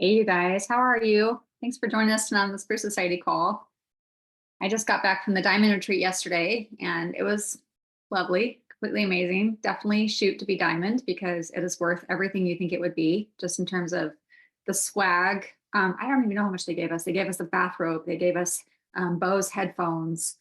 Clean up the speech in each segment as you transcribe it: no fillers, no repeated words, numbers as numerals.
Hey, you guys, how are you? Thanks for joining us tonight on the Spruce Society call. I just got back from the Diamond Retreat yesterday and it was lovely, completely amazing. Definitely shoot to be diamond because it is worth everything you think it would be, just in terms of the swag. I don't even know how much they gave us. They gave us a bathrobe, they gave us Bose headphones,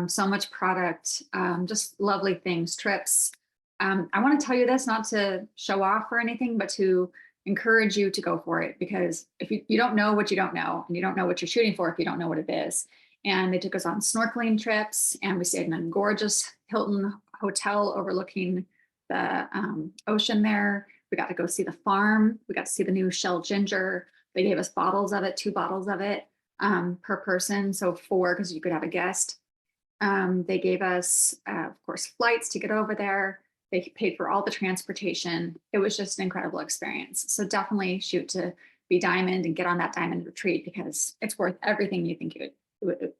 so much product, just lovely things, trips. I want to tell you this not to show off or anything, but to encourage you to go for it because if you don't know what you don't know and you don't know what you're shooting for if you don't know what it is. And they took us on snorkeling trips and we stayed in a gorgeous Hilton hotel overlooking the ocean there. We got to go see the farm. We got to see the new shell ginger. They gave us bottles of it, 2 bottles of it per person. So 4 because you could have a guest. They gave us, of course, flights to get over there. They paid for all the transportation. It was just an incredible experience. So definitely shoot to be diamond and get on that diamond retreat because it's worth everything you think it would.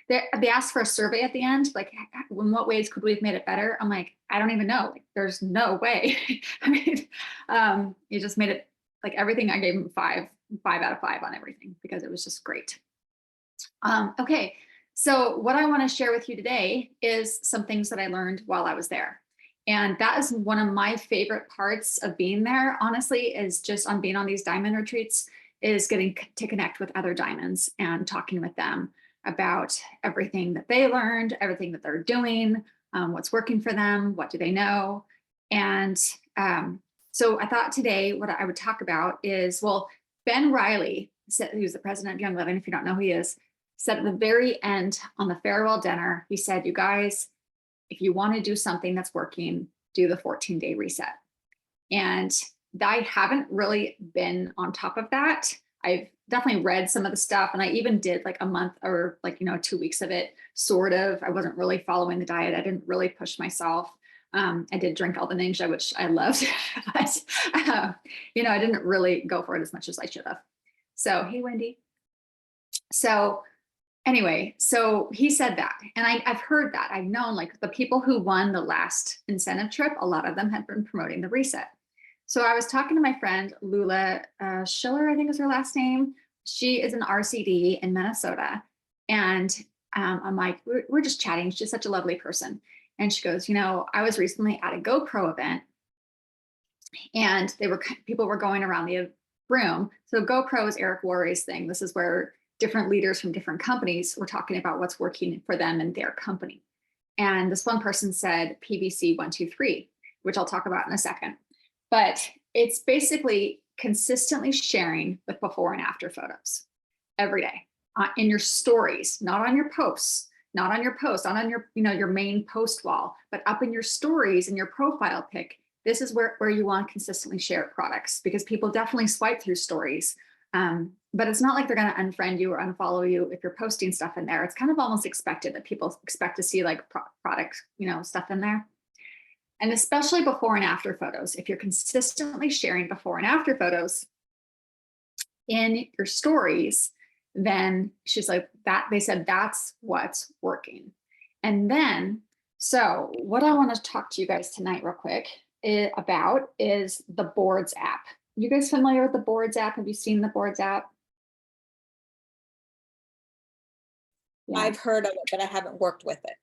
They asked for a survey at the end, like, in what ways could we have made it better? I'm like, I don't even know. Like, there's no way. I mean, you just made it like everything. I gave them 5 out of 5 on everything because it was just great. Okay, so what I want to share with you today is some things that I learned while I was there. And that is one of my favorite parts of being there, honestly, is just on being on these diamond retreats, is getting to connect with other diamonds and talking with them about everything that they learned, everything that they're doing, what's working for them, what do they know. And so I thought today what I would talk about is, well, Ben Riley, who's the president of Young Living, if you don't know who he is, said at the very end on the farewell dinner, he said, you guys, if you want to do something that's working, do the 14-day reset. And I haven't really been on top of that. I've definitely read some of the stuff and I even did like a month or 2 weeks of it, sort of. I wasn't really following the diet. I didn't really push myself. I did drink all the Ningxia, which I loved, but I didn't really go for it as much as I should have. So, hey, Wendy. So anyway, so he said that, and I've heard that. I've known like the people who won the last incentive trip, a lot of them had been promoting the reset. So I was talking to my friend Lula Schiller, I think is her last name. She is an RCD in Minnesota. And I'm like, we're just chatting. She's such a lovely person. And she goes, I was recently at a GoPro event and people were going around the room. So GoPro is Eric Worre's thing. This is where different leaders from different companies were talking about what's working for them and their company. And this one person said PVC 123, which I'll talk about in a second. But it's basically consistently sharing with before and after photos every day in your stories, not on your posts, not on your your main post wall, but up in your stories and your profile pic. This is where you want to consistently share products because people definitely swipe through stories. But it's not like they're going to unfriend you or unfollow you if you're posting stuff in there. It's kind of almost expected that people expect to see like product, stuff in there. And especially before and after photos. If you're consistently sharing before and after photos in your stories, then she's like that. They said that's what's working. And then, so what I want to talk to you guys tonight real quick about is the Boards app. You guys familiar with the Boards app? Have you seen the Boards app? Yeah. I've heard of it, but I haven't worked with it.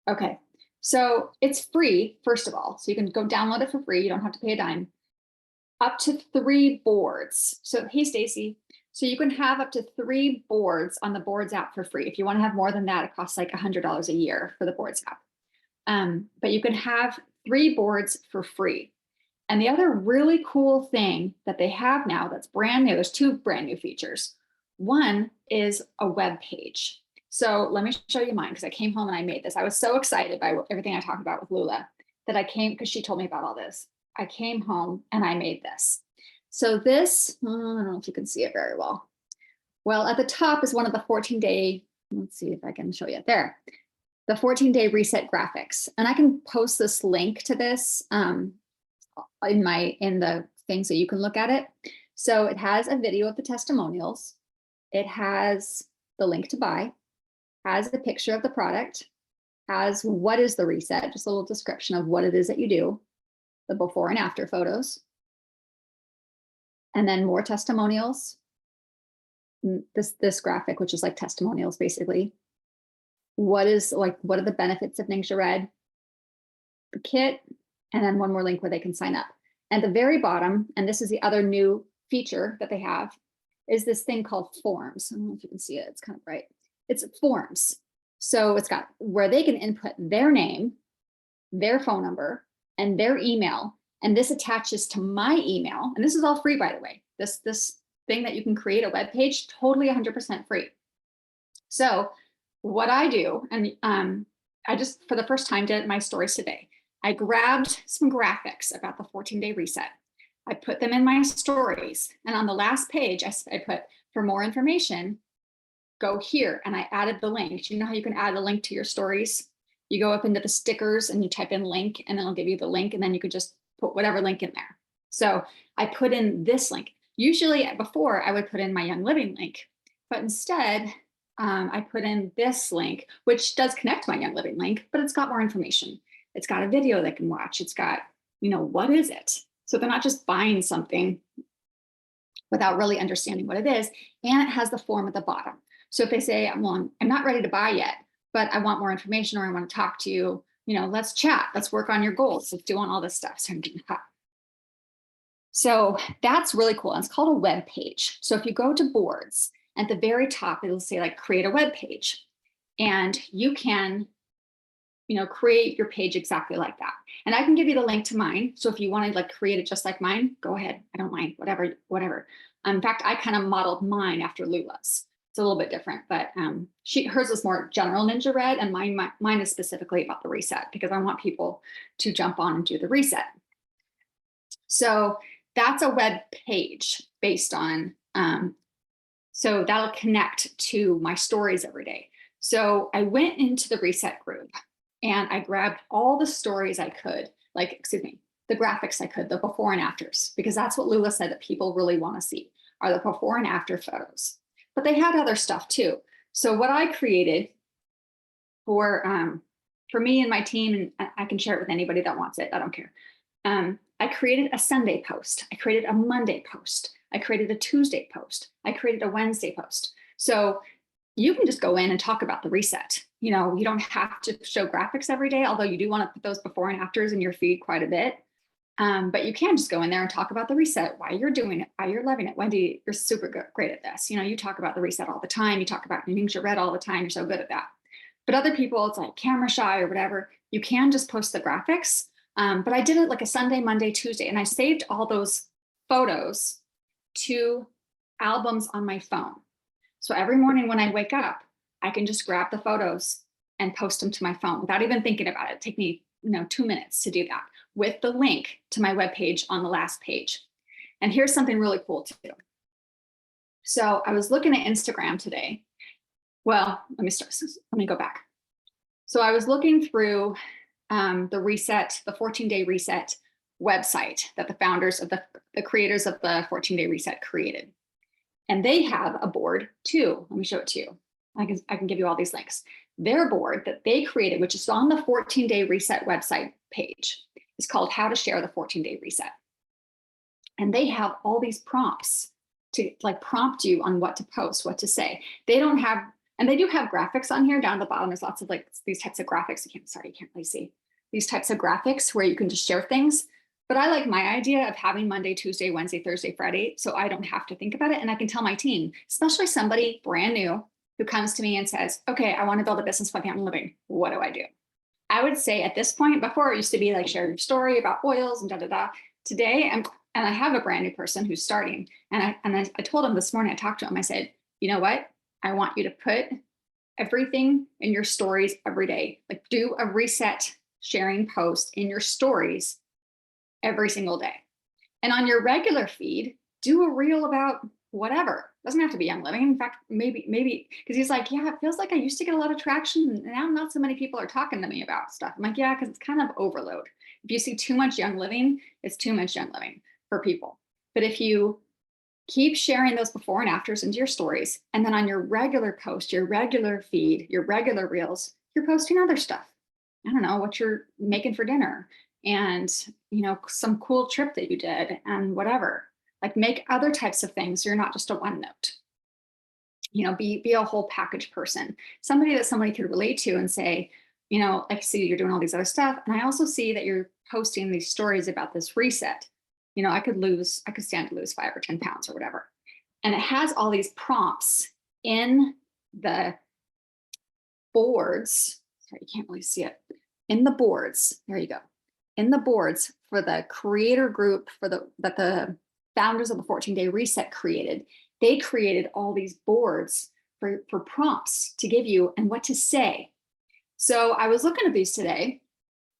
Okay. So it's free, first of all. So you can go download it for free. You don't have to pay a dime. Up to 3 boards. So hey, Stacy. So you can have up to 3 boards on the Boards app for free. If you want to have more than that, it costs like $100 a year for the Boards app. But you can have 3 boards for free. And the other really cool thing that they have now that's brand new, there's 2 brand new features. One is a web page. So let me show you mine because I came home and I made this. I was so excited by everything I talked about with Lula that I came because she told me about all this. I came home and I made this. So this, I don't know if you can see it very well. Well, at the top is one of the 14-day, let's see if I can show you it there. The 14-day reset graphics. And I can post this link to this in the thing so you can look at it. So it has a video of the testimonials. It has the link to buy, has a picture of the product, has what is the reset, just a little description of what it is that you do, the before and after photos. and then more testimonials. This graphic, which is like testimonials, basically. What are the benefits of Ningxia Red? The kit, and then one more link where they can sign up. At the very bottom, and this is the other new feature that they have, is this thing called forms. I don't know if you can see it, it's kind of bright. It's forms. So it's got where they can input their name, their phone number, and their email. And this attaches to my email. And this is all free, by the way. This thing that you can create a web page, totally 100% free. So what I do, and I just, for the first time, did my stories today. I grabbed some graphics about the 14-day reset. I put them in my stories. And on the last page, I put, for more information, go here. And I added the link. You know how you can add a link to your stories? You go up into the stickers and you type in link, and then it'll give you the link. And then you could just put whatever link in there. So I put in this link. Usually before I would put in my Young Living link, but instead I put in this link, which does connect to my Young Living link, but it's got more information. It's got a video they can watch. It's got, what is it? So they're not just buying something without really understanding what it is. And it has the form at the bottom. So if they say, well, I'm not ready to buy yet, but I want more information, or I want to talk to you, let's chat, let's work on your goals, let's do all this stuff. So I'm getting hot. So that's really cool. And it's called a web page. So if you go to boards, at the very top, it'll say like create a web page, and you can, create your page exactly like that. And I can give you the link to mine. So if you want to like create it just like mine, go ahead. I don't mind, whatever. In fact, I kind of modeled mine after Lula's. It's a little bit different, but hers is more general Ningxia Red, and mine is specifically about the reset, because I want people to jump on and do the reset. So that's a web page based on, so that'll connect to my stories every day. So I went into the reset group and I grabbed all the stories I could, the graphics I could, the before and afters, because that's what Lula said that people really want to see, are the before and after photos. But they had other stuff too. So what I created for me and my team, and I can share it with anybody that wants it, I don't care. I created a Sunday post. I created a Monday post. I created a Tuesday post. I created a Wednesday post. So you can just go in and talk about the reset. You don't have to show graphics every day, although you do want to put those before and afters in your feed quite a bit. But you can just go in there and talk about the reset, why you're doing it, why you're loving it. Wendy, you're super great at this. You talk about the reset all the time. You talk about Ningxia Red all the time. You're so good at that. But other people, it's like camera shy or whatever. You can just post the graphics. But I did it like a Sunday, Monday, Tuesday, and I saved all those photos to albums on my phone. So every morning when I wake up, I can just grab the photos and post them to my phone without even thinking about it. It'd take me 2 minutes to do that, with the link to my webpage on the last page. And here's something really cool too. So I was looking at Instagram today. Well, let me go back. So I was looking through the 14-day reset website that the founders of the creators of the 14-day reset created. And they have a board too. Let me show it to you. I can give you all these links. Their board that they created, which is on the 14-day reset website page, is called How to Share the 14-day Reset. And they have all these prompts to prompt you on what to post, what to say. They don't have, and they do have graphics on here down at the bottom. There's lots of these types of graphics. You can't really see these types of graphics where you can just share things. But I like my idea of having Monday, Tuesday, Wednesday, Thursday, Friday, so I don't have to think about it. And I can tell my team, especially somebody brand new who comes to me and says, okay, I want to build a business with Young Living. What do I do? I would say at this point, before it used to be like share your story about oils and da-da-da. Today, and I have a brand new person who's starting. And I told him this morning, I talked to him, I said, you know what? I want you to put everything in your stories every day. Like do a reset sharing post in your stories every single day. And on your regular feed, do a reel about whatever. Doesn't have to be Young Living. In fact, maybe, because he's like, yeah, it feels like I used to get a lot of traction and now not so many people are talking to me about stuff. I'm like, yeah, because it's kind of overload. If you see too much Young Living, it's too much Young Living for people. But if you keep sharing those before and afters into your stories, and then on your regular post, your regular feed, your regular reels, you're posting other stuff. I don't know what you're making for dinner and, some cool trip that you did and whatever. Like make other types of things. You're not just a OneNote. You know, be a whole package person, somebody that somebody could relate to and say, you know, I see you're doing all these other stuff. And I also see that you're posting these stories about this reset. You know, I could stand to lose 5 or 10 pounds or whatever. And it has all these prompts in the boards. Sorry, you can't really see it. In the boards, there you go. In the boards for the creator group that the founders of the 14-day reset created. They created all these boards for prompts to give you and what to say. So I was looking at these today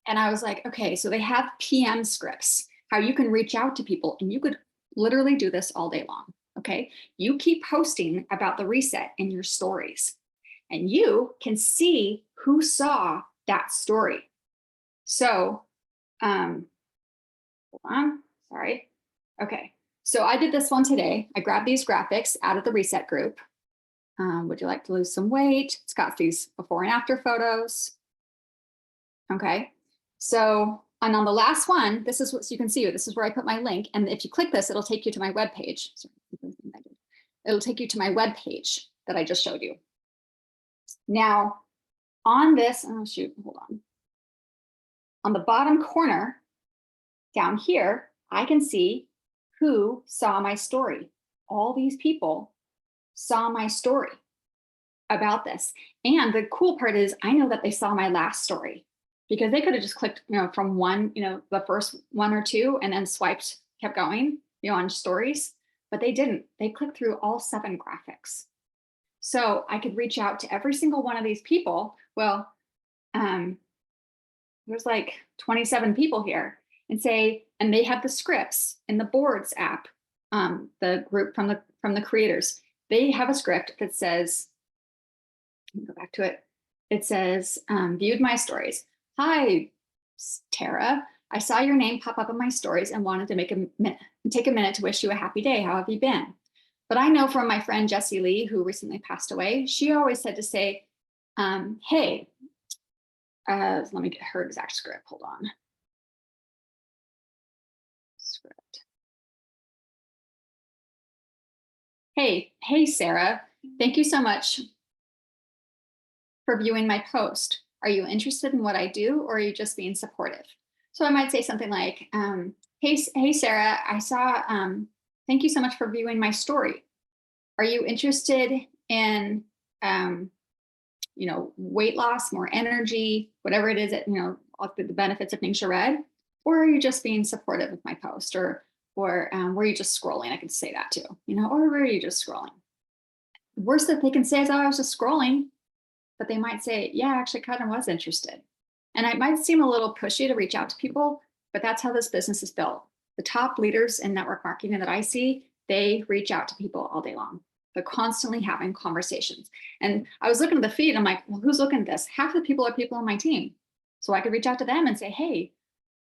and I was like, okay, so they have PM scripts, how you can reach out to people, and you could literally do this all day long. Okay. You keep posting about the reset in your stories and you can see who saw that story. So, hold on, sorry. Okay. So I did this one today. I grabbed these graphics out of the reset group. Would you like to lose some weight? It's got these before and after photos. Okay. So, and on the last one, this is what you can see. This is where I put my link. And if you click this, it'll take you to my webpage. It'll take you to my webpage that I just showed you. Now, on this, oh shoot, hold on. On the bottom corner down here, I can see who saw my story. All these people saw my story about this. And the cool part is I know that they saw my last story because they could have just clicked, you know, from one, you know, the first one or two and then swiped, kept going, you know, on stories, but they didn't. They clicked through all 7 graphics. So I could reach out to every single one of these people. Well, there's like 27 people here and say, and they have the scripts in the boards app, the group from the creators. They have a script that says, let me go back to it. It says, viewed my stories. Hi, Tara. I saw your name pop up in my stories and wanted to take a minute to wish you a happy day. How have you been? But I know from my friend Jessie Lee, who recently passed away, she always said to say, hey, let me get her exact script. Hold on. Script. Hey, Sarah. Thank you so much for viewing my post. Are you interested in what I do, or are you just being supportive? So I might say something like, hey, Sarah, I saw, thank you so much for viewing my story. Are you interested in, you know, weight loss, more energy, whatever it is that, you know, all the benefits of Ningxia Red? Or are you just being supportive of my post? Or were you just scrolling? I could say that too, you know, or were you just scrolling? The worst that they can say is, oh, I was just scrolling. But they might say, yeah, actually kind of was interested. And it might seem a little pushy to reach out to people, but that's how this business is built. The top leaders in network marketing that I see, they reach out to people all day long. They're constantly having conversations. And I was looking at the feed, I'm like, well, who's looking at this? Half of the people are people on my team. So I could reach out to them and say, hey,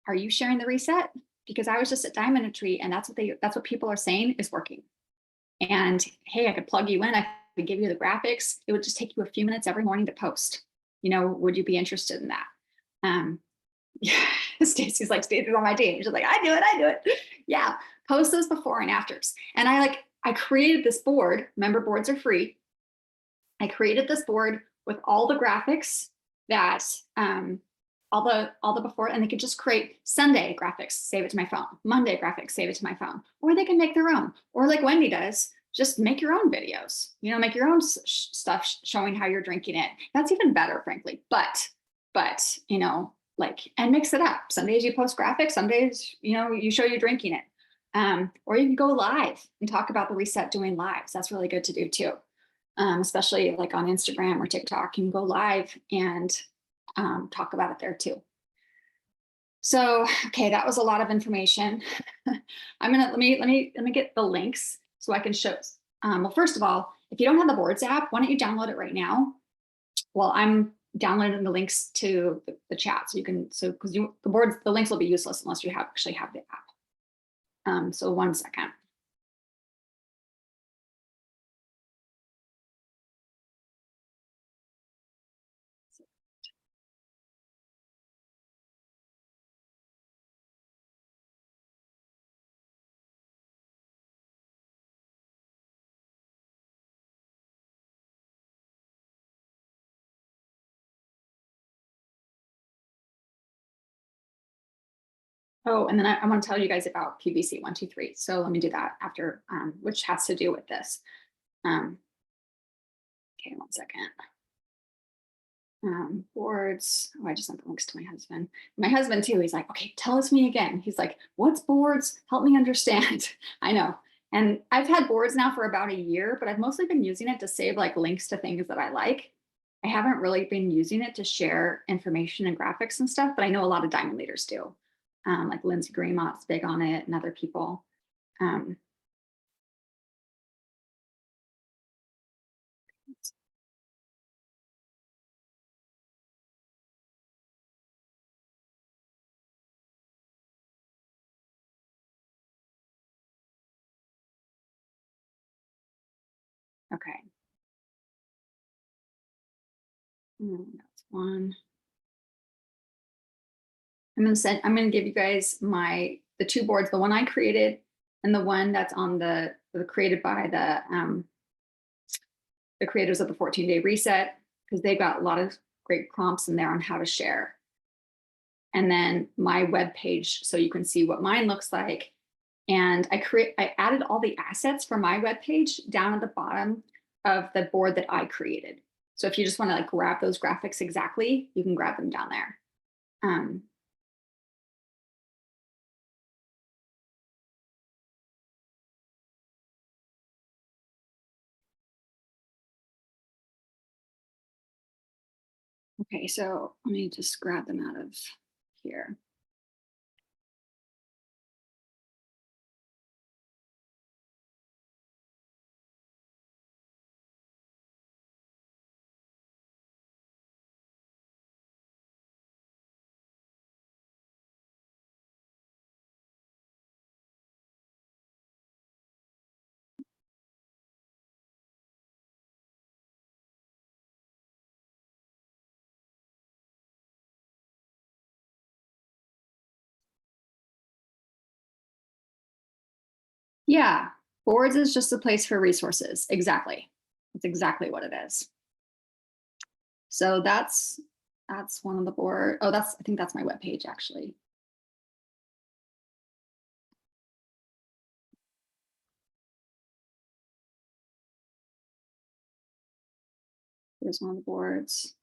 are you sharing the reset? Because I was just at Diamond Tree and that's what people are saying is working. And hey, I could plug you in. I could give you the graphics. It would just take you a few minutes every morning to post. You know, would you be interested in that? Yeah, Stacy's on my team. She's like, I do it. Yeah, post those before and afters. And I created this board. Remember, boards are free. I created this board with all the graphics that all the before, and they could just create Sunday graphics, save it to my phone, Monday graphics, save it to my phone, or they can make their own, or like Wendy does, just make your own videos, you know, make your own stuff showing how you're drinking it. That's even better, frankly, but, you know, like, and mix it up. Some days you post graphics, some days, you know, you show you drinking it. Or you can go live and talk about the reset doing lives. That's really good to do too. Especially like on Instagram or TikTok, you can go live and talk about it there too. So, okay, that was a lot of information. Let me get the links so I can show. Well, first of all, if you don't have the Boards app, why don't you download it right now? Well, I'm downloading the links to the chat, so you can because the links will be useless unless you actually have the app. So 1 second. Oh, and then I want to tell you guys about PBC 123. So let me do that after, which has to do with this. Okay, one second. Boards. Oh, I just sent the links to my husband. My husband too. He's like, okay, tell us me again. He's like, what's boards? Help me understand. I know. And I've had boards now for about a year, but I've mostly been using it to save like links to things that I like. I haven't really been using it to share information and graphics and stuff, but I know a lot of diamond leaders do. Like Lindsay Greenmont's big on it and other people. Um, okay. That's one. I'm gonna give you guys the two boards, the one I created and the one that's on the created by the creators of the 14-day reset, because they've got a lot of great prompts in there on how to share. And then my web page, so you can see what mine looks like. And I added all the assets for my web page down at the bottom of the board that I created. So if you just want to like grab those graphics exactly, you can grab them down there. Okay, so let me just grab them out of here. Yeah, boards is just a place for resources. Exactly. That's exactly what it is. So that's one of the board. Oh, I think that's my webpage actually. Here's one of the boards.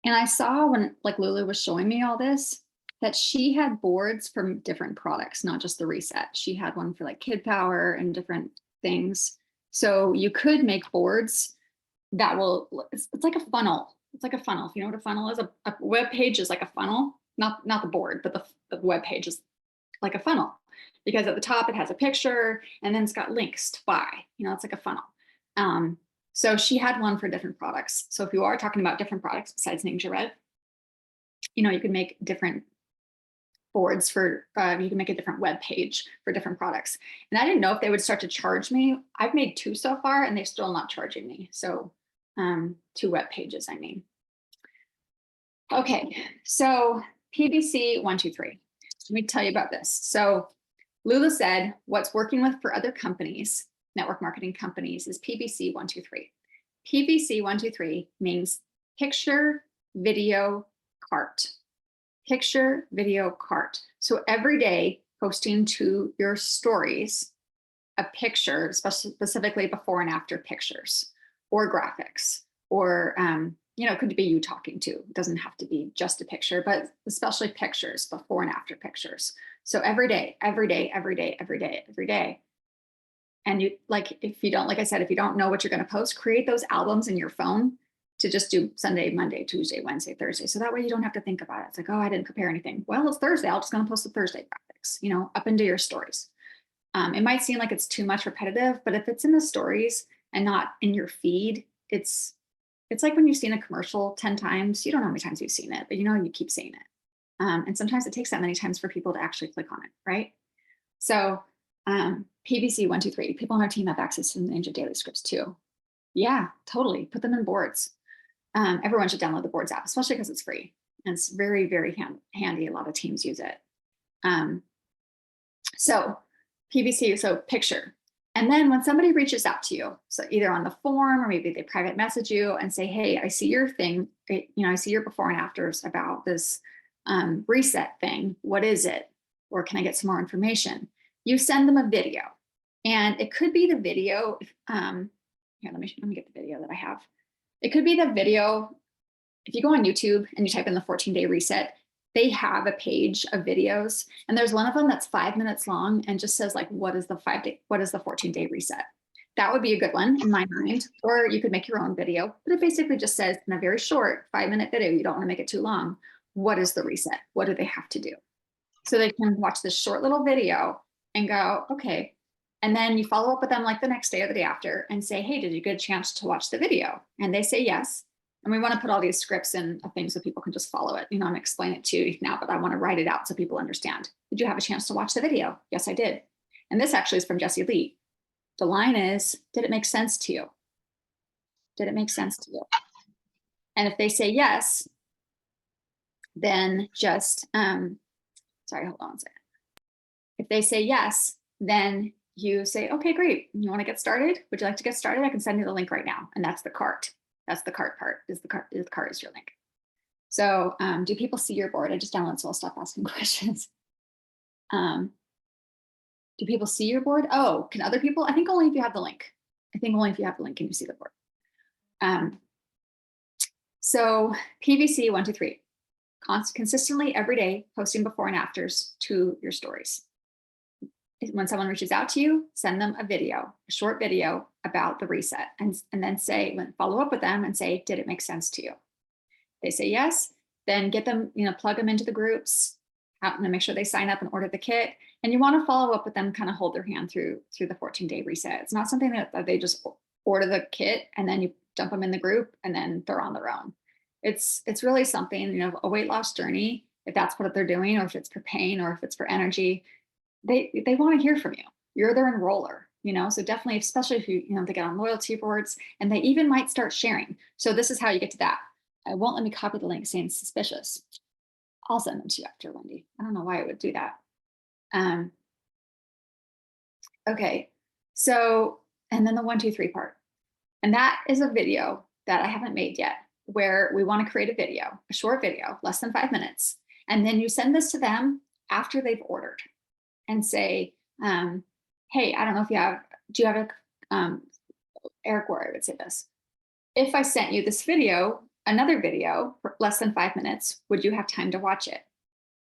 And I saw when like Lulu was showing me all this, that she had boards from different products, not just the reset. She had one for like Kid Power and different things. So you could make boards that it's like a funnel. It's like a funnel. If you know what a funnel is, a web page is like a funnel, not the board, but the web page is like a funnel, because at the top it has a picture and then it's got links to buy. It's like a funnel. So she had one for different products. So if you are talking about different products besides Ninja Red, you can make different boards for, you can make a different web page for different products. And I didn't know if they would start to charge me. I've made 2 so far and they're still not charging me. So 2 web pages, I mean. Okay, so PBC 123. Let me tell you about this. So Lula said, what's working with for other companies, network marketing companies, is PBC 123. PBC 123 means picture, video, cart. Picture, video, cart. So every day posting to your stories a picture, specifically before and after pictures or graphics, or it could be you talking to. It doesn't have to be just a picture, but especially pictures, before and after pictures. So every day, every day, every day, every day, every day. And if you don't know what you're going to post, create those albums in your phone to just do Sunday, Monday, Tuesday, Wednesday, Thursday. So that way you don't have to think about it. It's like, oh, I didn't prepare anything. Well, it's Thursday. I'm just going to post the Thursday graphics, up into your stories. It might seem like it's too much repetitive, but if it's in the stories and not in your feed, it's like when you've seen a commercial 10 times, you don't know how many times you've seen it, but you keep seeing it. And sometimes it takes that many times for people to actually click on it, right? So PBC 123, people on our team have access to the Ninja Daily Scripts too. Yeah, totally. Put them in boards. Everyone should download the Boards app, especially because it's free. And it's very, very handy. A lot of teams use it. So PBC, so picture. And then when somebody reaches out to you, so either on the form or maybe they private message you and say, hey, I see your thing, I see your before and afters about this reset thing. What is it? Or can I get some more information? You send them a video, and it could be the video. Here, let me get the video that I have. It could be the video. If you go on YouTube and you type in the 14-day reset, they have a page of videos, and there's one of them that's 5 minutes long and just says like, what is the 14-day reset? That would be a good one in my mind. Or you could make your own video, but it basically just says in a very short 5-minute video, you don't want to make it too long. What is the reset? What do they have to do? So they can watch this short little video and go, okay. And then you follow up with them like the next day or the day after and say, hey, did you get a chance to watch the video? And they say yes. And we want to put all these scripts in a thing so people can just follow it. I'm explaining it to you now, but I want to write it out so people understand. Did you have a chance to watch the video? Yes, I did. And this actually is from Jesse Lee. The line is, did it make sense to you? Did it make sense to you? And if they say yes, then just, sorry, hold on a second. If they say yes, then you say, okay, great. You want to get started? Would you like to get started? I can send you the link right now. And that's the cart. That's the cart part. The cart is your link. So do people see your board? I just downloaded, so I'll stop asking questions. Do people see your board? Oh, can other people? I think only if you have the link. I think only if you have the link can you see the board. So PVC 1, 2, 3. Consistently every day posting before and afters to your stories. When someone reaches out to you, send them a video, a short video about the reset, and then follow up with them and say, did it make sense to you? They say yes, then get them, plug them into the groups, and make sure they sign up and order the kit. And you want to follow up with them, kind of hold their hand through the 14-day reset. It's not something that they just order the kit and then you dump them in the group and then they're on their own. It's really something, a weight loss journey, if that's what they're doing, or if it's for pain or if it's for energy, they want to hear from you. You're their enroller, so definitely, especially if they get on loyalty boards, and they even might start sharing. So this is how you get to that. I won't let me copy the link saying suspicious. I'll send them to you after, Wendy. I don't know why it would do that. Okay, so, and then the 1, 2, 3 part. And that is a video that I haven't made yet, where we want to create a video, a short video, less than 5 minutes. And then you send this to them after they've ordered and say, hey, I don't know if do you have Eric Worre would say this. If I sent you this video, another video for less than 5 minutes, would you have time to watch it?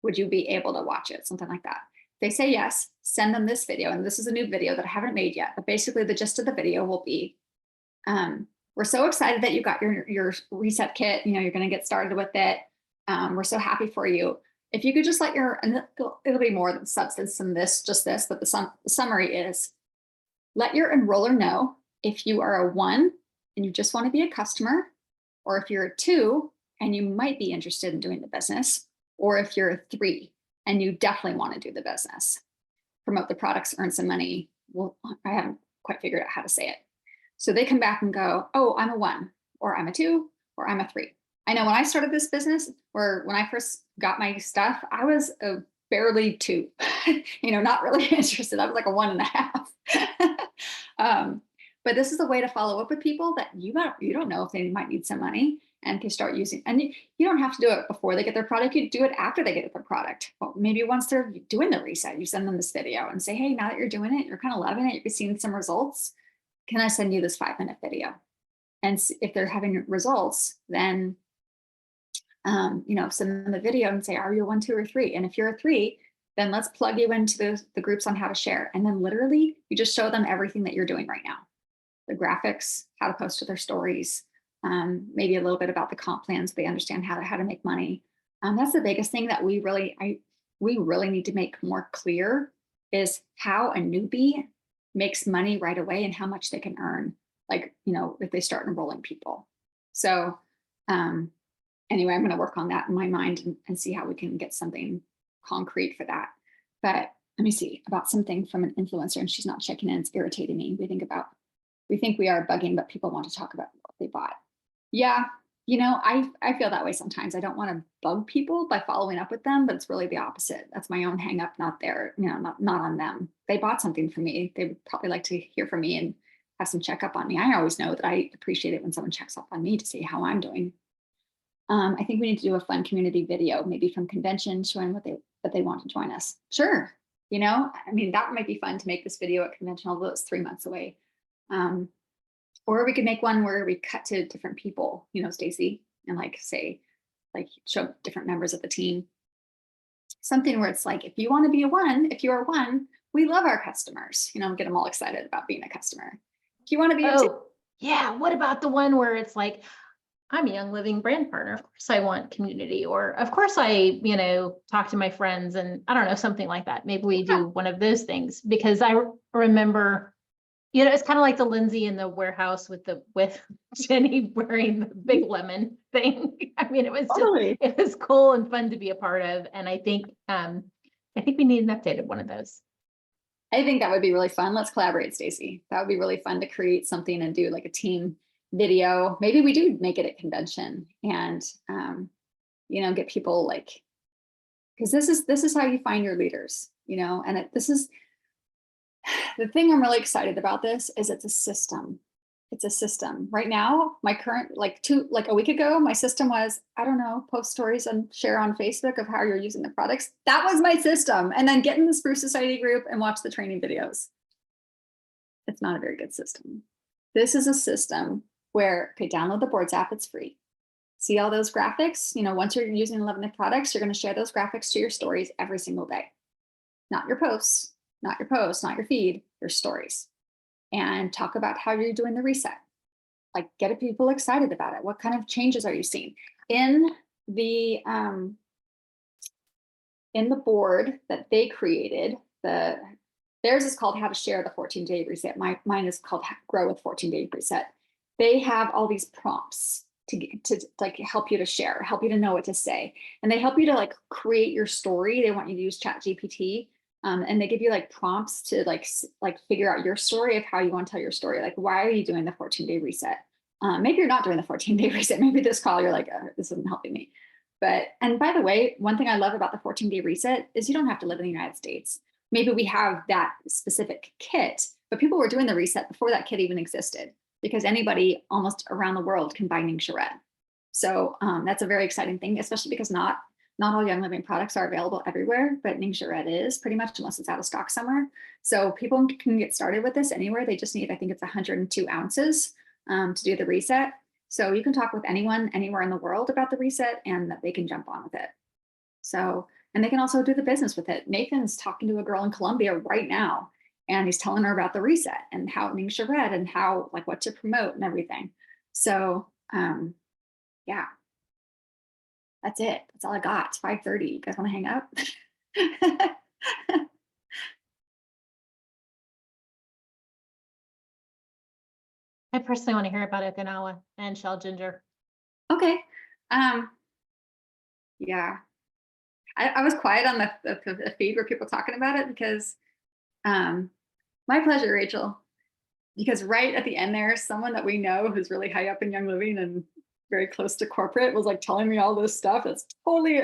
Would you be able to watch it? Something like that. If they say yes, send them this video. And this is a new video that I haven't made yet, but basically the gist of the video will be, we're so excited that you got your reset kit. You're going to get started with it. We're so happy for you. If you could just let and it'll be more than substance than this, just this, but the summary is, let your enroller know if you are a 1 and you just want to be a customer, or if you're a 2 and you might be interested in doing the business, or if you're a 3 and you definitely want to do the business, promote the products, earn some money. Well, I haven't quite figured out how to say it. So they come back and go, oh, I'm a 1, or I'm a 2, or I'm a 3. I know when I started this business, or when I first got my stuff, I was a barely 2, not really interested. I was like a 1.5. But this is a way to follow up with people that you don't know if they might need some money, and can start using. And you don't have to do it before they get their product. You do it after they get their product. Well, maybe once they're doing the reset, you send them this video and say, hey, now that you're doing it, you're kind of loving it, you're seeing some results. Can I send you this 5-minute video? And if they're having results, then send them the video and say, are you a 1, 2, or 3? And if you're a 3, then let's plug you into the groups on how to share. And then literally you just show them everything that you're doing right now. The graphics, how to post to their stories, maybe a little bit about the comp plans. So they understand how to make money. That's the biggest thing that we really need to make more clear, is how a newbie makes money right away and how much they can earn, if they start enrolling people. So anyway, I'm going to work on that in my mind and see how we can get something concrete for that. But let me see about something from an influencer, and she's not checking in. It's irritating me. We think we are bugging, but people want to talk about what they bought. Yeah, I feel that way sometimes. I don't want to bug people by following up with them, but it's really the opposite. That's my own hang up, not not on them. They bought something from me. They would probably like to hear from me and have some checkup on me. I always know that I appreciate it when someone checks up on me to see how I'm doing. I think we need to do a fun community video, maybe from convention, showing what they want to join us. Sure. You know, I mean, that might be fun to make this video at convention, although it's 3 months away. Or we could make one where we cut to different people, you know, Stacy, and like say, like show different members of the team. Something where it's like, if you want to be a one, if you are one, we love our customers, you know, get them all excited about being a customer. If you want to be a two, Oh, yeah. What about the one where it's like, I'm a Young Living brand partner. Of course I want community, or of course I, talk to my friends and I don't know, something like that. Maybe we do one of those things because I remember, it's kind of like the Lindsay in the warehouse with Jenny wearing the big lemon thing. I mean, totally. it was cool and fun to be a part of. And I think we need an updated one of those. I think that would be really fun. Let's collaborate, Stacy. That would be really fun to create something and do like a team video. Maybe we do make it at convention and, get people like, because this is how you find your leaders, and this is the thing I'm really excited about. This is it's a system. It's a system right now. My current, a week ago, my system was, I don't know, post stories and share on Facebook of how you're using the products. That was my system. And then get in the Spruce Society group and watch the training videos. It's not a very good system. This is a system where, okay, download the Boards app, it's free. See all those graphics? Once you're using 11 products, you're going to share those graphics to your stories every single day. Not your posts, not your feed, your stories. And talk about how you're doing the reset. Like get people excited about it. What kind of changes are you seeing? In the board that they created, theirs is called How to Share the 14-Day Reset. Mine is called Grow with 14-Day Reset. They have all these prompts to like help you to share, help you to know what to say. And they help you to like create your story. They want you to use ChatGPT. And they give you like prompts to like figure out your story of how you want to tell your story. Like, why are you doing the 14-day reset? Maybe you're not doing the 14-day reset. Maybe this call, you're like, this isn't helping me. And by the way, one thing I love about the 14-day reset is you don't have to live in the United States. Maybe we have that specific kit, but people were doing the reset before that kit even existed, because anybody almost around the world can buy Ningxia Red. So that's a very exciting thing, especially because not all Young Living products are available everywhere, but Ningxia Red is pretty much, unless it's out of stock somewhere. So people can get started with this anywhere. They just need, I think it's 102 ounces to do the reset. So you can talk with anyone, anywhere in the world about the reset and that they can jump on with it. So, and they can also do the business with it. Nathan's talking to a girl in Colombia right now, and he's telling her about the reset and how Ningxia Red and how, like, what to promote and everything. So, yeah. That's it. That's all I got. It's 5:30. You guys want to hang up? I personally want to hear about Okinawa and Shell Ginger. Okay. Yeah. I was quiet on the feed where people talking about it because my pleasure, Rachel. Because right at the end there, someone that we know who's really high up in Young Living and very close to corporate was like telling me all this stuff that's totally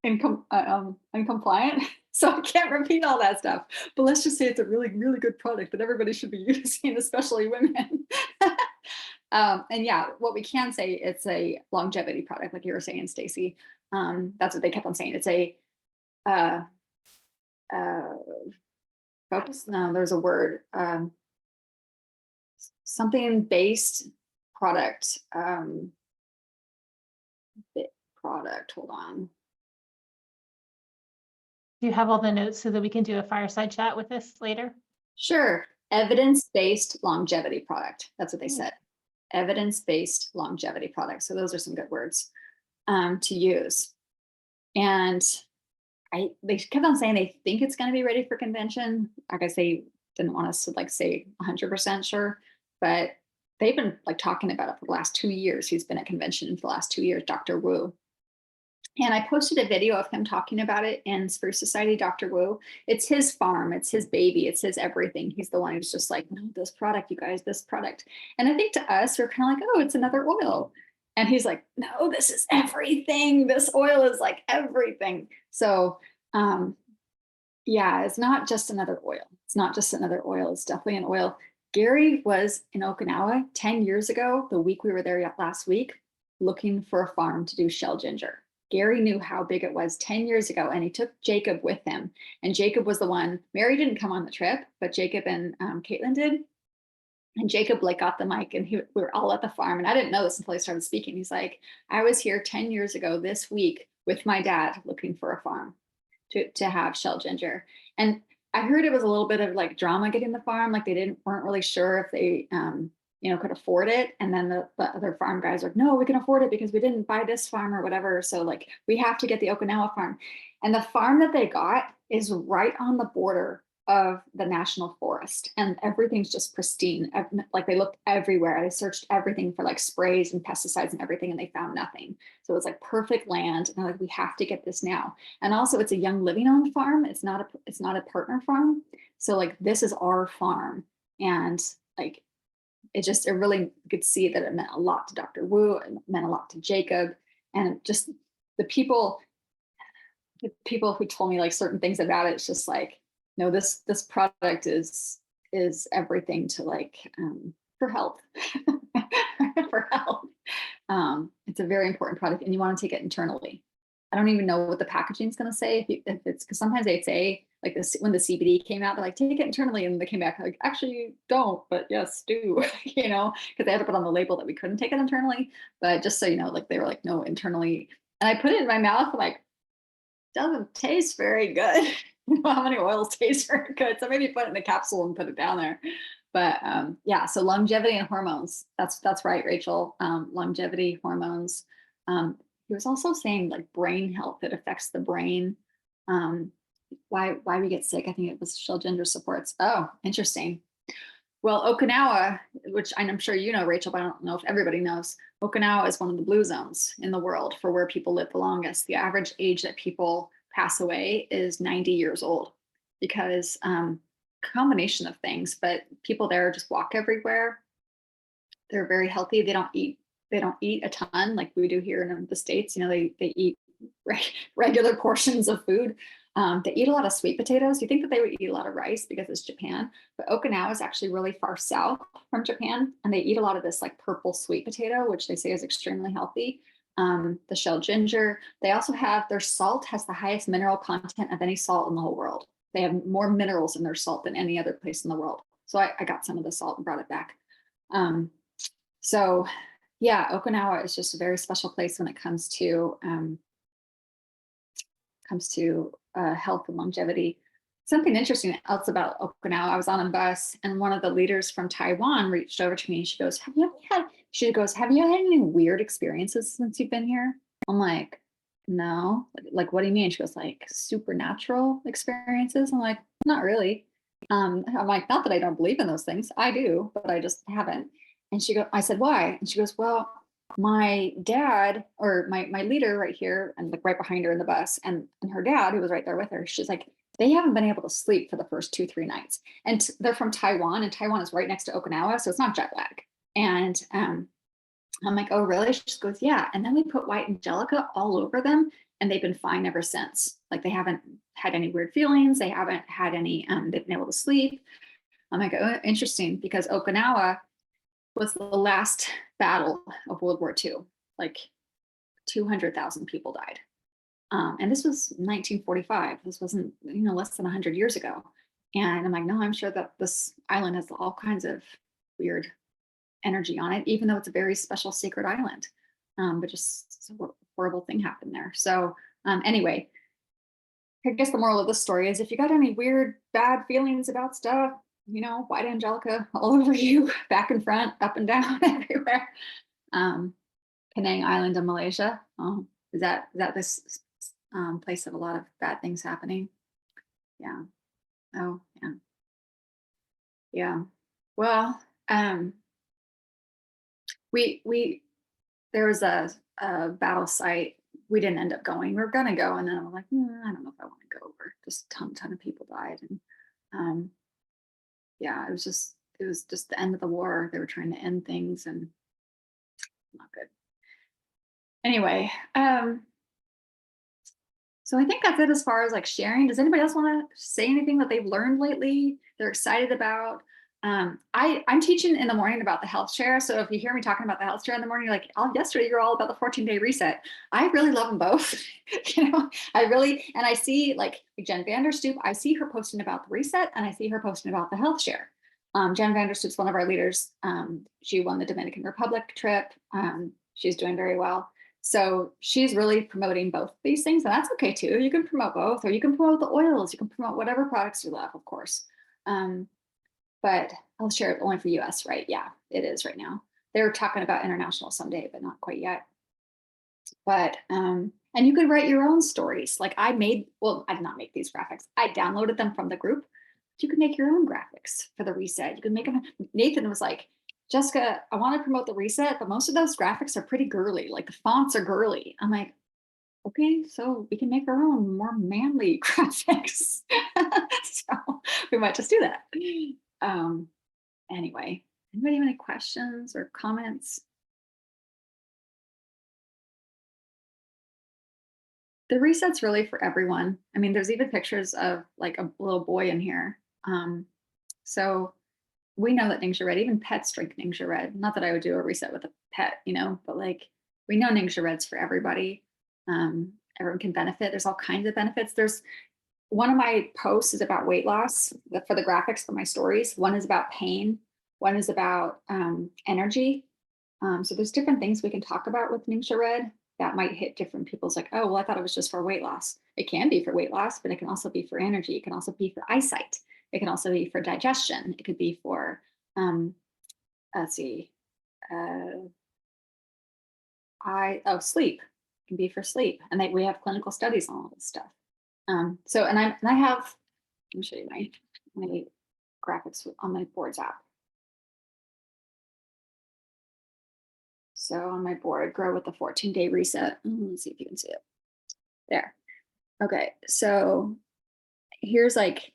uncompliant. So I can't repeat all that stuff, but let's just say it's a really, really good product that everybody should be using, especially women. And yeah, what we can say, it's a longevity product, like you were saying, Stacy. That's what they kept on saying. It's a focus. No, there's a word. Something based product. Hold on. Do you have all the notes so that we can do a fireside chat with this later? Sure. Evidence-based longevity product. That's what they said. Evidence-based longevity product. So those are some good words to use. And they kept on saying they think it's going to be ready for convention. Like I say, didn't want us to like say 100% sure, but they've been like talking about it for the last 2 years. He's been at convention for the last 2 years, Dr. Wu. And I posted a video of him talking about it in Spruce Society, Dr. Wu. It's his farm, it's his baby, it's his everything. He's the one who's just like, no, this product, you guys, this product. And I think to us, we're kind of like, oh, it's another oil. And he's like, no, this is everything. This oil is like everything. So yeah, it's not just another oil. It's not just another oil. It's definitely an oil. Gary was in Okinawa 10 years ago, the week we were there last week. looking for a farm to do shell ginger. Gary knew how big it was 10 years ago, and he took Jacob with him. And Jacob was the one, Mary didn't come on the trip, but Jacob and Caitlin did. And Jacob like got the mic, and we were all at the farm. And I didn't know this until he started speaking. He's like, I was here 10 years ago this week with my dad looking for a farm to have shell ginger. And I heard it was a little bit of like drama getting the farm. Like they weren't really sure if they, could afford it. And then the other farm guys are like, no, we can afford it because we didn't buy this farm or whatever. So like, we have to get the Okinawa farm. And the farm that they got is right on the border of the national forest, and everything's just pristine. Like they looked everywhere. They searched everything for like sprays and pesticides and everything, and they found nothing. So it was like perfect land. And they're like, we have to get this now. And also it's a Young Living owned farm. It's not a partner farm. So like, this is our farm. And like, it really could see that it meant a lot to Dr. Wu, it meant a lot to Jacob, and just the people who told me like certain things about it. It's just like, no, this product is everything to like, for health, for health. It's a very important product, and you want to take it internally. I don't even know what the packaging is going to say. If it's, because sometimes they say like this, when the CBD came out, they're like, take it internally. And they came back like, actually don't, but yes, do, because they had to put on the label that we couldn't take it internally. But just so you know, like they were like, no, internally. And I put it in my mouth, like, doesn't taste very good. How many oils taste very good? So maybe put it in a capsule and put it down there. But yeah, so longevity and hormones. That's right, Rachel. Longevity, hormones. He was also saying like brain health, it affects the brain. Why we get sick. I think it was shell ginger supports. Oh, interesting. Well, Okinawa, which I'm sure you know, Rachel, but I don't know if everybody knows, Okinawa is one of the blue zones in the world for where people live the longest. The average age that people pass away is 90 years old, because combination of things, but people there just walk everywhere. They're very healthy. They don't eat a ton like we do here in the States. They eat regular portions of food. They eat a lot of sweet potatoes. You think that they would eat a lot of rice because it's Japan, but Okinawa is actually really far south from Japan, and they eat a lot of this like purple sweet potato, which they say is extremely healthy. The shell ginger. They also have, their salt has the highest mineral content of any salt in the whole world. They have more minerals in their salt than any other place in the world. So I got some of the salt and brought it back. So yeah, Okinawa is just a very special place when it comes to health and longevity. Something interesting else about Okinawa, I was on a bus and one of the leaders from Taiwan reached over to me and she goes, have you had any weird experiences since you've been here? I'm like, no. Like, what do you mean? She goes, like, supernatural experiences? I'm like, not really. I'm like, not that I don't believe in those things. I do, but I just haven't. And I said, why? And she goes, well, my dad, or my leader right here, and like right behind her in the bus, and her dad, who was right there with her, she's like, they haven't been able to sleep for the first 2-3 nights. And they're from Taiwan, and Taiwan is right next to Okinawa, so it's not jet lag. And I'm like, oh, really? She just goes, yeah. And then we put white Angelica all over them, and they've been fine ever since. Like, they haven't had any weird feelings. They haven't had any, they've been able to sleep. I'm like, oh, interesting, because Okinawa was the last battle of World War II. Like 200,000 people died. And this was 1945. This wasn't, less than 100 years ago. And I'm like, no, I'm sure that this island has all kinds of weird energy on it, even though it's a very special sacred island. But just a horrible thing happened there. So anyway, I guess the moral of the story is if you got any weird, bad feelings about stuff, white Angelica all over you, back and front, up and down, everywhere. Penang Island in Malaysia. Oh, is that this place of a lot of bad things happening? Yeah. Oh, yeah. Yeah. Well, there was a battle site. We didn't end up going. We were gonna go, and then I'm like, I don't know if I want to go over. Just a ton of people died, and yeah, it was just the end of the war. They were trying to end things, and not good. Anyway, so I think that's it as far as like sharing. Does anybody else want to say anything that they've learned lately, they're excited about? I'm teaching in the morning about the health share. So if you hear me talking about the health share in the morning, you're like, oh, yesterday you're all about the 14-day reset. I really love them both. And I see like Jen Vanderstoop, I see her posting about the reset and I see her posting about the health share. Jen Vanderstoop's one of our leaders. She won the Dominican Republic trip. She's doing very well. So she's really promoting both these things, and that's okay too. You can promote both, or you can promote the oils, you can promote whatever products you love, of course. But I'll share it only for US, right? Yeah, it is right now. They're talking about international someday, but not quite yet. But, and you could write your own stories. Like I did not make these graphics. I downloaded them from the group. You can make your own graphics for the reset. You can make them. Nathan was like, Jessica, I want to promote the reset, but most of those graphics are pretty girly. Like the fonts are girly. I'm like, okay, so we can make our own more manly graphics. So we might just do that. Anyway, anybody have any questions or comments? The reset's really for everyone. I mean, there's even pictures of like a little boy in here. So we know that Ningxia Red, even pets drink Ningxia Red. Not that I would do a reset with a pet, but like we know Ningxia Red's for everybody. Everyone can benefit. There's all kinds of benefits. There's one of my posts is about weight loss for the graphics for my stories. One is about pain. One is about energy. So there's different things we can talk about with Ningxia Red that might hit different people's like, oh, well, I thought it was just for weight loss. It can be for weight loss, but it can also be for energy. It can also be for eyesight. It can also be for digestion. It could be for, sleep. It can be for sleep. And we have clinical studies on all this stuff. So, and I have, let me show you my graphics on my boards app. So on my board, grow with the 14-day reset. Let's see if you can see it. There. Okay, so here's like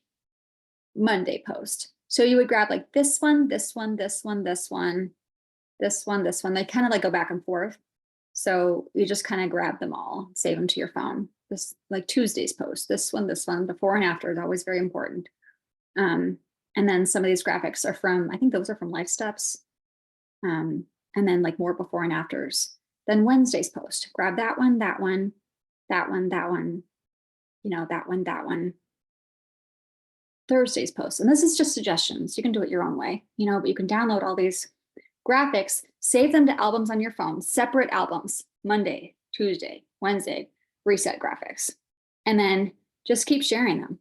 Monday post. So you would grab like this one, this one, this one, this one, this one, this one. They kind of like go back and forth. So you just kind of grab them all, save them to your phone. This like Tuesday's post, this one, before and after is always very important. And then some of these graphics are from, I think those are from Life Steps. And then like more before and afters. Then Wednesday's post, grab that one, that one, that one, that one, that one, that one. Thursday's post, and this is just suggestions. You can do it your own way, but you can download all these graphics, save them to albums on your phone, separate albums, Monday, Tuesday, Wednesday, reset graphics, and then just keep sharing them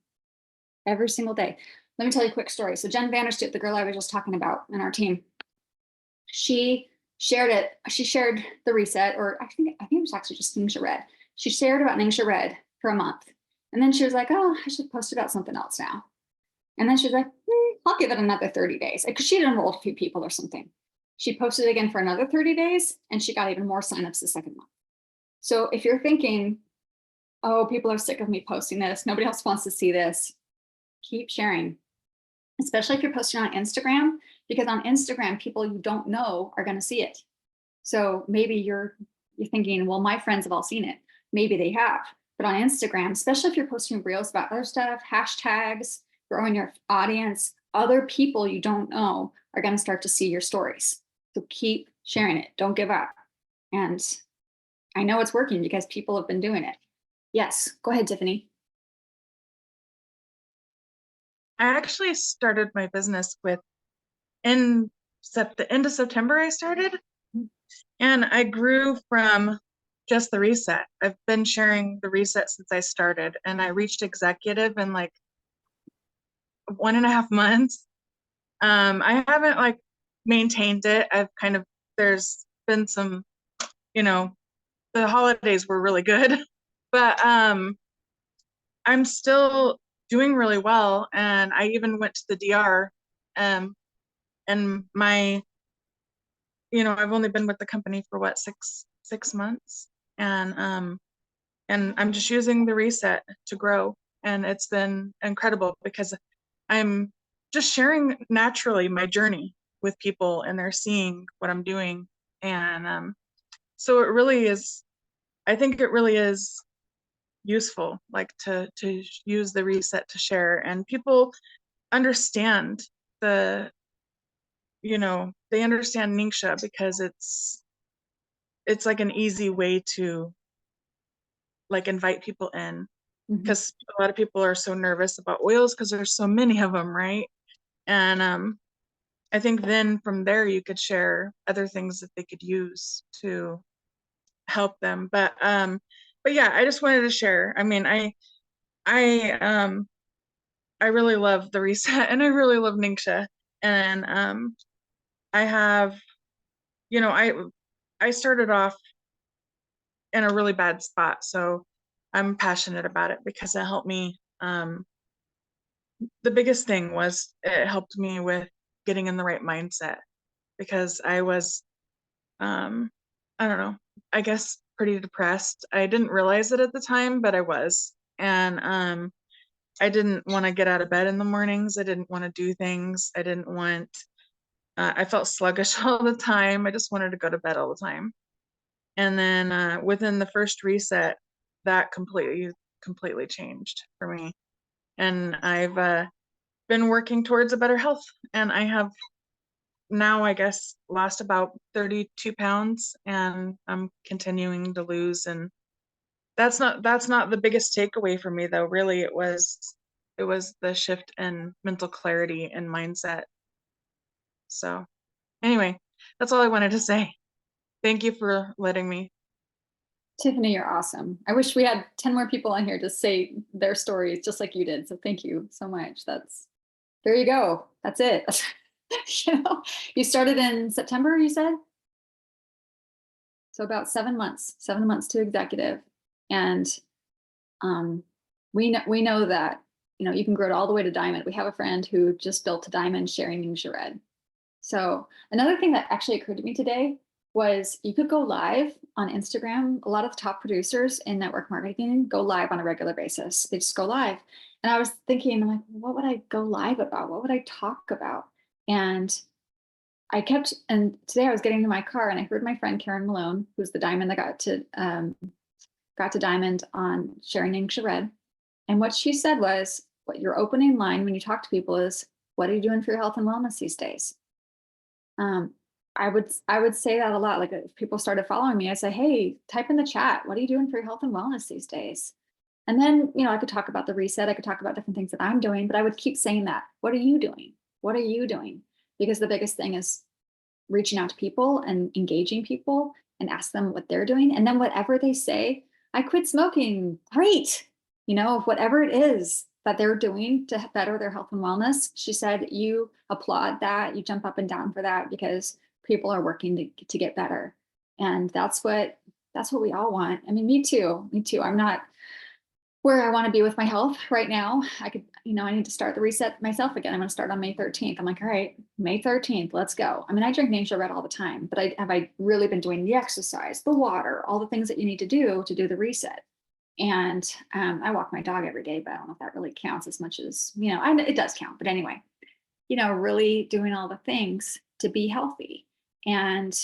every single day. Let me tell you a quick story. So Jen Vanderstoop, the girl I was just talking about in our team, she shared it. She shared the reset, or I think it was actually just Ningxia Red. She shared about Ningxia Red for a month. And then she was like, oh, I should post about something else now. And then she's like, I'll give it another 30 days. Because she had enrolled a few people or something. She posted again for another 30 days and she got even more signups the second month. So if you're thinking, oh, people are sick of me posting this, nobody else wants to see this, keep sharing. Especially if you're posting on Instagram, because on Instagram, people you don't know are going to see it. So maybe you're thinking, well, my friends have all seen it. Maybe they have. But on Instagram, especially if you're posting reels about other stuff, hashtags, growing your audience, other people you don't know are going to start to see your stories. So keep sharing it. Don't give up. And I know it's working because people have been doing it. Yes, go ahead, Tiffany. I actually started my business in the end of September I started, and I grew from just the reset. I've been sharing the reset since I started, and I reached executive in like 1.5 months. I haven't like maintained it. There's been some, the holidays were really good, but I'm still doing really well. And I even went to the DR, and my, I've only been with the company for what, six months, and I'm just using the reset to grow, and it's been incredible because I'm just sharing naturally my journey with people, and they're seeing what I'm doing, and so it really is. I think it really is useful, like to use the reset to share, and people understand the you know, they understand Ningxia because it's like an easy way to like invite people in, Mhm. because a lot of people are so nervous about oils because there's so many of them, right? And I think then from there you could share other things that they could use to help them. But yeah, I just wanted to share. I mean, I really love the reset and I really love Ningxia. And I have, you know, I started off in a really bad spot, so I'm passionate about it because it helped me. The biggest thing was it helped me with getting in the right mindset, because I was I don't know, I guess pretty depressed. I didn't realize it at the time, but I was. And I didn't want to get out of bed in the mornings. I didn't want to do things. I didn't want, I felt sluggish all the time. I just wanted to go to bed all the time. And then within the first reset, that completely changed for me. And I've been working towards a better health. And I have now, I guess, lost about 32 pounds, and I'm continuing to lose. And that's not the biggest takeaway for me, though. Really, it was the shift in mental clarity and mindset. So anyway, that's all I wanted to say. Thank you for letting me. Tiffany, you're awesome. I wish we had 10 more people on here to say their stories just like you did. So thank you so much. There you go. That's it. You know, you started in September, you said? So about 7 months to executive. And we know that, you know, you can grow it all the way to diamond. We have a friend who just built to diamond sharing Ningxia Red. So another thing that actually occurred to me today was you could go live on Instagram. A lot of the top producers in network marketing go live on a regular basis. They just go live. And I was thinking, I'm like, what would I go live about? What would I talk about? And today I was getting to my car and I heard my friend Karen Malone, who's the diamond that got to diamond on sharing Ningxia Red. And what she said was, what your opening line when you talk to people is, what are you doing for your health and wellness these days? I would say that a lot. Like if people started following me, I'd say, hey, type in the chat, what are you doing for your health and wellness these days? And then, you know, I could talk about the reset. I could talk about different things that I'm doing, but I would keep saying that. What are you doing? What are you doing? Because the biggest thing is reaching out to people and engaging people and ask them what they're doing. And then whatever they say, I quit smoking. Great. You know, whatever it is that they're doing to better their health and wellness, she said, you applaud that, you jump up and down for that because people are working to get better. And that's what we all want. I mean, me too. I'm not where I want to be with my health right now. I need to start the reset myself again. I'm going to start on May 13th. I'm like, all right, May 13th, let's go. I mean, I drink Ningxia Red all the time, but have I really been doing the exercise, the water, all the things that you need to do the reset? And I walk my dog every day, but I don't know if that really counts as much as, you know, it does count. But anyway, you know, really doing all the things to be healthy. And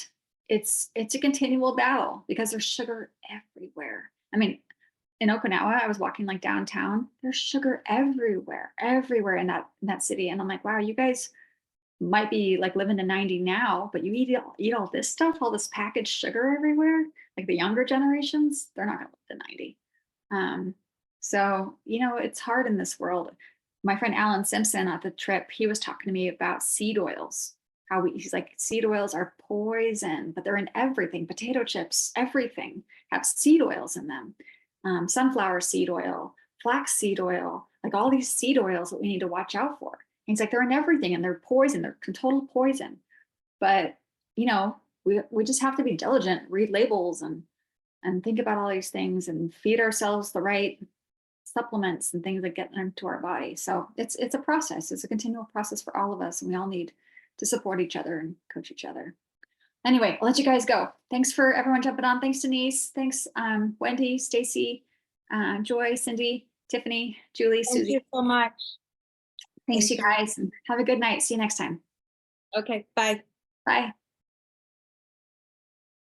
it's a continual battle because there's sugar everywhere. I mean, in Okinawa, I was walking like downtown, there's sugar everywhere in that city. And I'm like, wow, you guys might be like living to 90 now, but you eat all this stuff, all this packaged sugar everywhere. Like the younger generations, they're not gonna live to 90. So, you know, it's hard in this world. My friend Alan Simpson at the trip, he was talking to me about seed oils. He's like, seed oils are poison, but they're in everything. Potato chips, everything have seed oils in them. Sunflower seed oil, flax seed oil, like all these seed oils that we need to watch out for. And he's like, they're in everything and they're poison, they're total poison. But, you know, we just have to be diligent, read labels and think about all these things and feed ourselves the right supplements and things that get into our body. So it's a process. It's a continual process for all of us. And we all need to support each other and coach each other. Anyway, I'll let you guys go. Thanks for everyone jumping on. Thanks, Denise. Thanks, Wendy, Stacy, Joy, Cindy, Tiffany, Julie, Thank Susie. you so much. Thanks, Thank you you. guys. And have a good night. See you next time. Okay, bye. Bye.